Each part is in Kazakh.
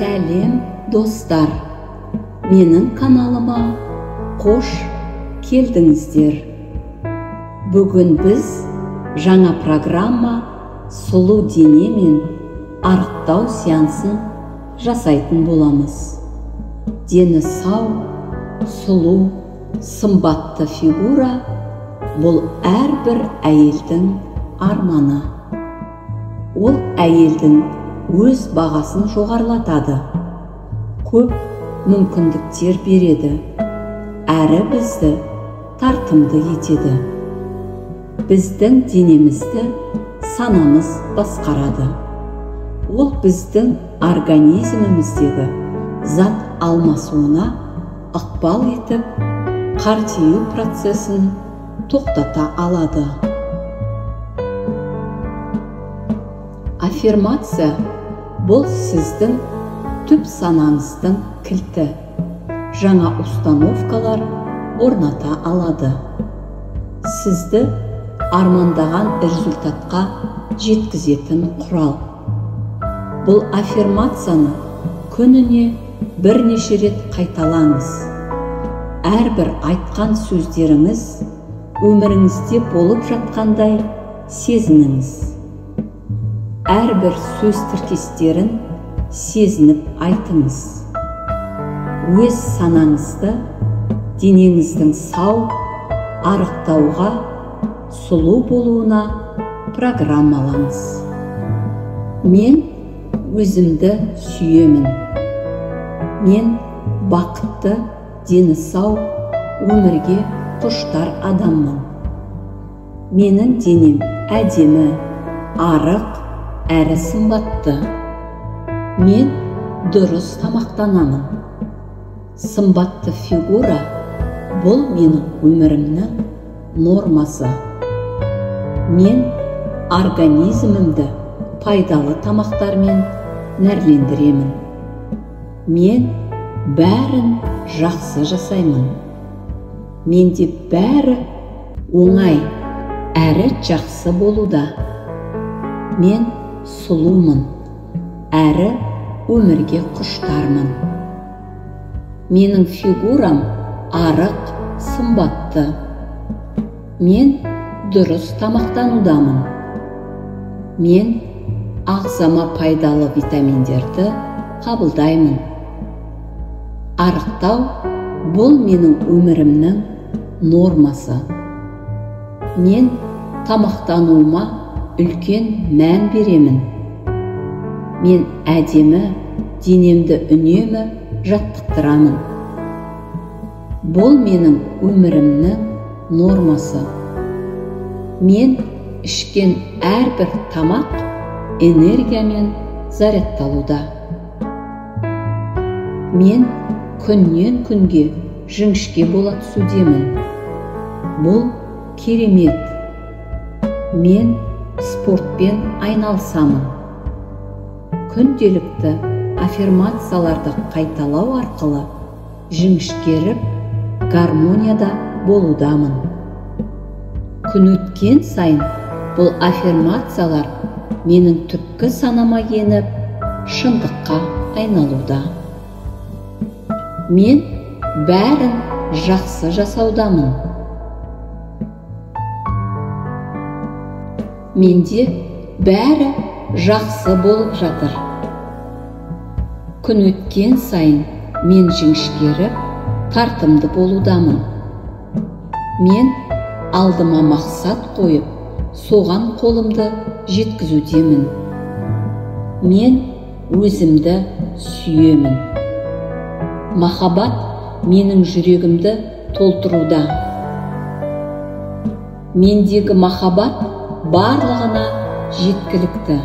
Сәлем достар, менің каналыма қош келдіңіздер. Бүгін біз жаңа программа сұлу дене мен арықтау сеансын жасайтын боламыз. Дені сау, сұлу, сымбатты фигура бұл әрбір әйелдің арманы. Ол әйелдің өз бағасын жоғарлатады, көп мүмкіндіктер береді, әрі бізді тартымды етеді. Біздің денемізді санамыз басқарады. Ол біздің организміміздегі зат алмасуына ықпал етіп, қартаю процесін тоқтата алады. Аффирмация бұл сіздің түп санаңыздың кілті. Жаңа установкалар орната алады. Сізді армандаған результатқа жеткізетін құрал. Бұл аффирмацияны күніне бірнеше рет қайталаңыз. Әрбір айтқан сөздеріңіз өміріңізде болып жатқандай сезініңіз. Әрбір сөз тіркестерін сезініп айтыңыз. Өз санаңызды денеңіздің сау, арықтауға, сұлу болуына программалаңыз. Мен өзімді сүйемін. Мен бақытты, дені сау, өмірге құштар адаммын. Менің денем әдемі, арық, әрі сымбатты. Мен дұрыс тамақтанамын. Сымбатты фигура бұл менің өмірімнің нормасы. Мен организмімді пайдалы тамақтармен нәрлендіремін. Мен бәрін жақсы жасаймын. Менде бәрі оңай, әрі жақсы болуда. Мен сұлумын, әрі өмірге құштармын. Менің фигурам арық, сымбатты. Мен дұрыс тамақтанудамын. Мен ағзама пайдалы витаминдерді қабылдаймын. Арықтау бұл менің өмірімнің нормасы. Мен тамақтануыма үлкен мән беремін. Мен әдемі, денемді үнемі жаттықтырамын. Бұл менің өмірімнің нормасы. Мен ішкен әрбір тамақ энергиямен зарядталуда. Мен күннен күнге жіңішке бола түсудемін. Бұл керемет. Мен спортпен айналысамын. Күнделікті аффирмацияларды қайталау арқылы жіңішкеріп, гармонияда болудамын. Күн өткен сайын бұл аффирмациялар менің түпкі санама еніп, шындыққа айналуда. Мен бәрін жақсы жасаудамын. Менде бәрі жақсы болып жатыр. Күн өткен сайын мен жіңішкеріп, тартымды болудамын. Мен алдыма мақсат қойып, соған қолымды жеткізудемін. Мен өзімді сүйемін. Махаббат менің жүрегімді толтыруда. Мендегі махаббат барлығына жеткілікті.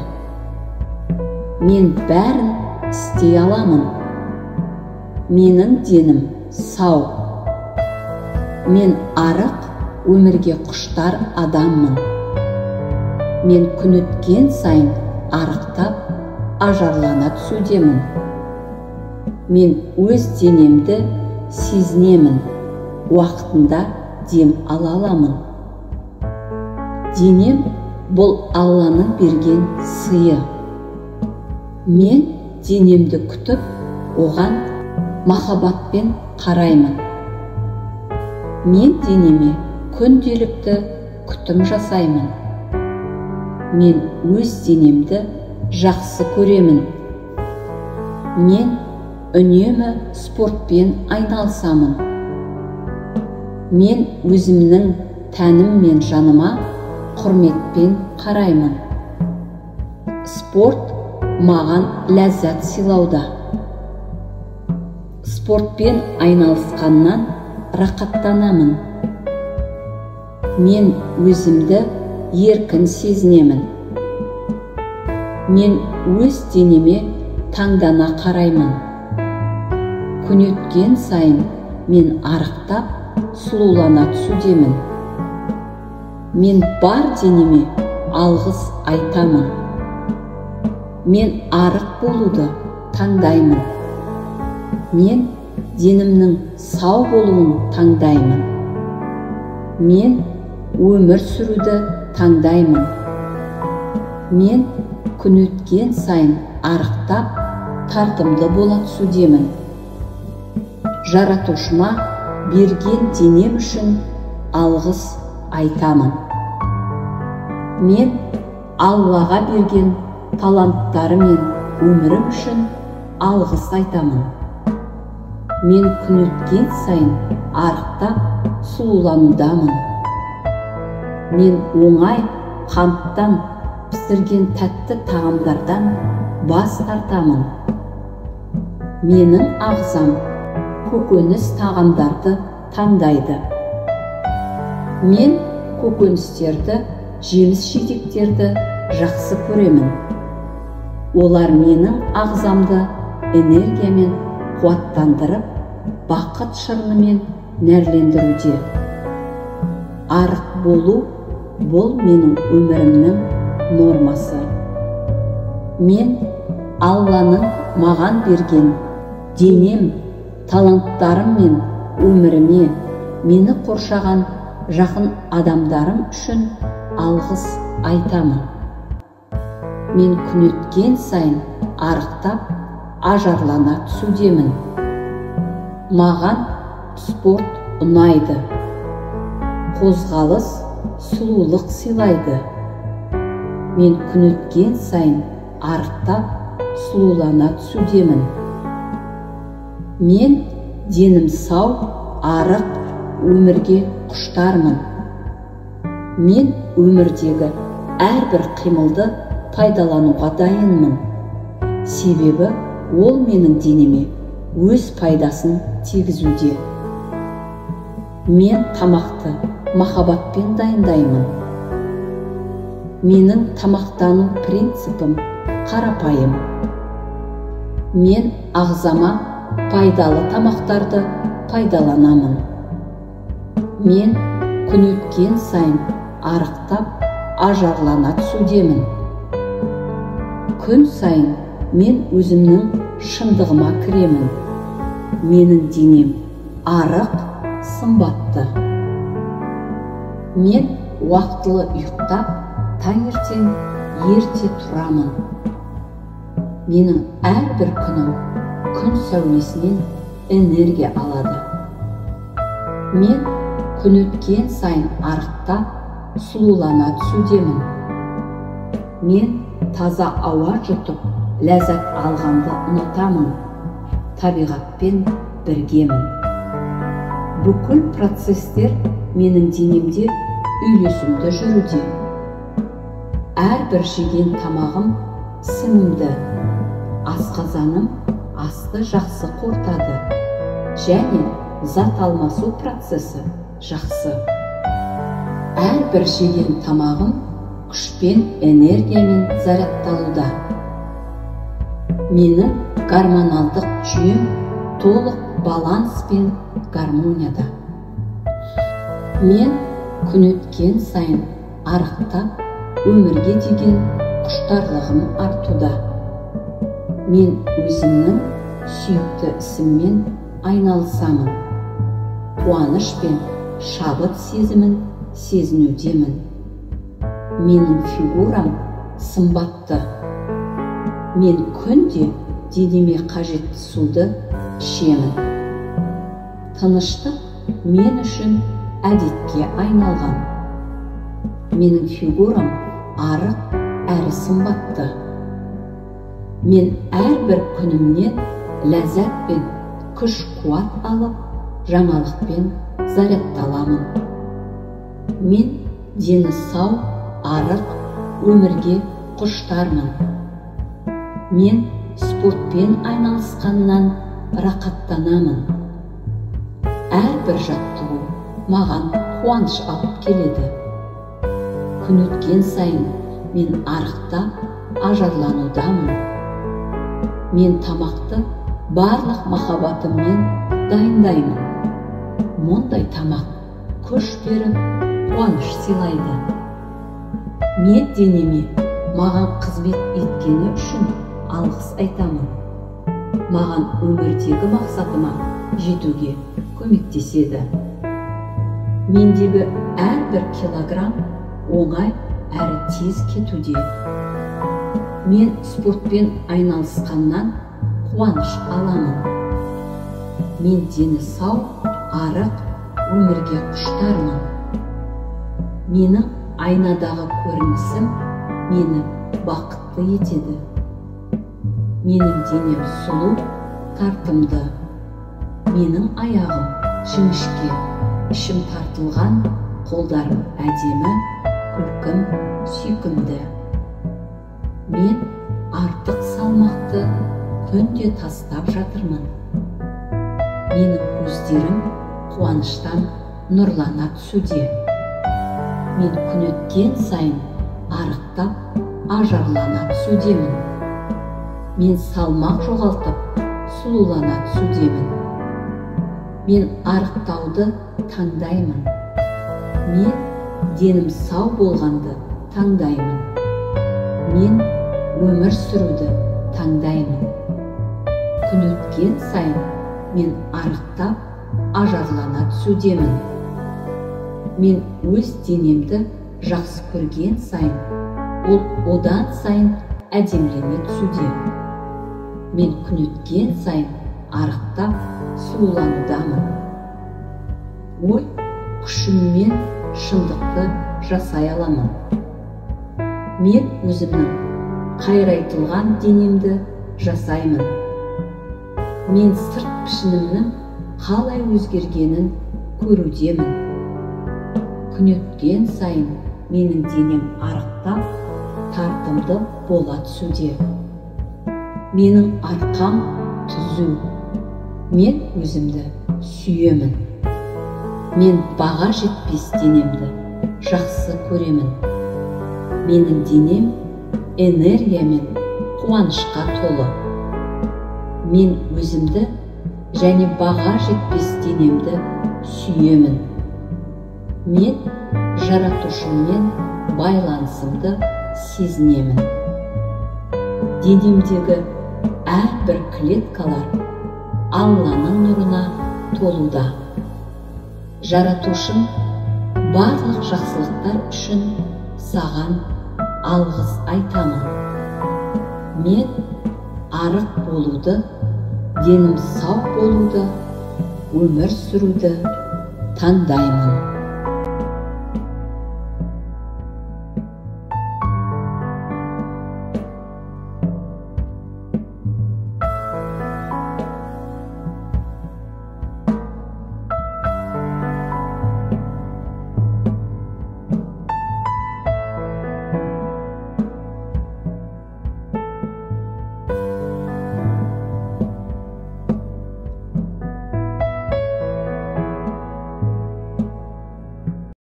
Мен бәрін істей аламын. Менің денім сау. Мен арық, өмірге құштар адаммын. Мен күн өткен сайын арықтап, ажарлана түсудемін. Мен өз денемді сезінемін. Уақытында дем ала аламын. Денем бұл Алланың берген сыйы. Мен денемді күтіп, оған махаббатпен қараймын. Мен денеме күнделікті күтім жасаймын. Мен өз денемді жақсы көремін. Мен үнемі спортпен айналысамын. Мен өзімнің тәнім мен жаныма құрметпен қараймын. Спорт маған ләззат сыйлауда. Спортпен айналысқаннан рақаттанамын. Мен өзімді еркін сезінемін. Мен өз денеме таңдана қараймын. Күн өткен сайын мен арықтап, сұлулана түсудемін. Мен бар денеме алғыс айтамын. Мен арық болуды таңдаймын. Мен денімнің сау болуын таңдаймын. Мен өмір сүруді таңдаймын. Мен күн өткен сайын арықтап, тартымды бола түсудемін. Жаратушыма берген денем үшін алғыс айтамын. Мен Аллаға берген таланттары мен өмірім үшін алғыс айтамын. Мен күн өткен сайын арықтап, сұлуланудамын. Мен оңай қанттан пісірген тәтті тағамдардан бас тартамын. Менің ағзам көкөніс тағамдарды таңдайды. Мен көкөністерді, жеміс-жидектерді жақсы көремін. Олар менің ағзамды энергиямен қуаттандырып, бақыт шырынымен нәрлендіруде. Арық болу бұл менің өмірімнің нормасы. Мен Алланың маған берген денем, таланттарым мен өміріме, мені қоршаған жақын адамдарым үшін алғыс айтамын. Мен күн өткен сайын арықтап, ажарлана түсудемін. Маған спорт ұнайды. Қозғалыс сұлулық сыйлайды. Мен күн өткен сайын арықтап, сұлулана түсудемін. Мен денім сау, арық өмірге құштармын. Мен өмірдегі әрбір қимылды пайдалануға дайынмын. Себебі ол менің денеме өз пайдасын тигізуде. Мен тамақты махаббатпен дайындаймын. Менің тамақтану принципім қарапайым. Мен ағзама пайдалы тамақтарды пайдаланамын. Мен күн өткен сайын арықтап, ажарлана түсудемін. Күн сайын мен өзімнің шындығыма кіремін. Менің денем арық, сымбатты. Мен уақытылы ұйықтап, таңертең ерте тұрамын. Менің әрбір күнім күн сәулесінен энергия алады. Мен күн өткен сайын арықтап, сұлулана түсудемін. Мен таза ауа жұтып, ләззат алғанды ұнатамын. Табиғатпен біргемін. Бүкіл процестер менің денемде үйлесімді жүруде. Әрбір жеген тамағым сіңімді, асқазаным асты жақсы қорытады, және зат алмасу процесі жақсы. Әрбір жеген тамағым күшпен, энергиямен зарядталуда. Менің гормоналдық жүйем толық баланс пен гармонияда. Мен күн өткен сайын арықтап, өмірге деген құштарлығым артуда. Мен өзімнің сүйікті ісіммен айналысамын. Қуаныш пен шабыт сезімін сезінудемін. Менің фигурам сымбатты. Мен күнде денеме қажетті суды ішемін. Тыныштық мен үшін әдетке айналған. Менің фигурам арық әрі сымбатты. Мен әрбір күнімнен ләззат пен күш-қуат алып, жаңалықпен зарядталамын. Мен дені сау, арық өмірге құштармын. Мен спортпен айналысқаннан рақаттанамын. Әрбір жаттығу маған қуаныш алып келеді. Күн өткен сайын мен арықтап, ажарланудамын. Мен тамақты барлық махаббатыммен дайындаймын. Мұндай тамақ күш беріп, қуаныш сыйлайды. Мен денеме маған қызмет еткені үшін алғыс айтамын. Маған өмірдегі мақсатыма жетуге көмектеседі. Мендегі әрбір килограмм оңай әрі тез кетуде. Мен спортпен айналысқаннан қуаныш аламын. Мен дені сау, арық өмірге құштармын. Менің айнадағы көрінісім мені бақытты етеді. Менің денем сұлу, тартымды. Менің аяғым жіңішке, ішім тартылған, қолдарым әдемі, күлкім сүйкімді. Мен артық салмақты күнде тастап жатырмын. Менің көздерім қуаныштан нұрлана түсуде. Мен күн өткен сайын арықтап, ажарлана түсудемін. Мен салмақ жоғалтып, сұлулана түсудемін. Мен арықтауды таңдаймын. Мен денім сау болғанды таңдаймын. Мен өмір сүруді таңдаймын. Күн өткен сайын мен арықтап, ажарлана түсудемін. Мен өз денемді жақсы көрген сайын, ол одан сайын әдемілене түсуде. Мен күн өткен сайын арықтап, сұлуланудамын. Ой, күшіммен шындықты жасай аламын. Мен өзімнің қайрайтылған денемді жасаймын. Мен сырт пішінімнің қалай өзгергенін көрудемін. Күн өткен сайын менің денем арықтап, тартымды бола түсуде. Менің арқам түзу. Мен өзімді сүйемін. Мен баға жетпес денемді жақсы көремін. Менің денем энергия мен қуанышқа толы. Мен өзімді және баға жетпес денемді сүйемін. Мен жаратушыммен байланысымды сезінемін. Денемдегі әрбір клеткалар Алланың нұрына толуда. Жаратушым барлық жақсылықтар үшін саған алғыс айтамын. Мен арық болуды, денім сау болуды, өмір сүруді таңдаймын.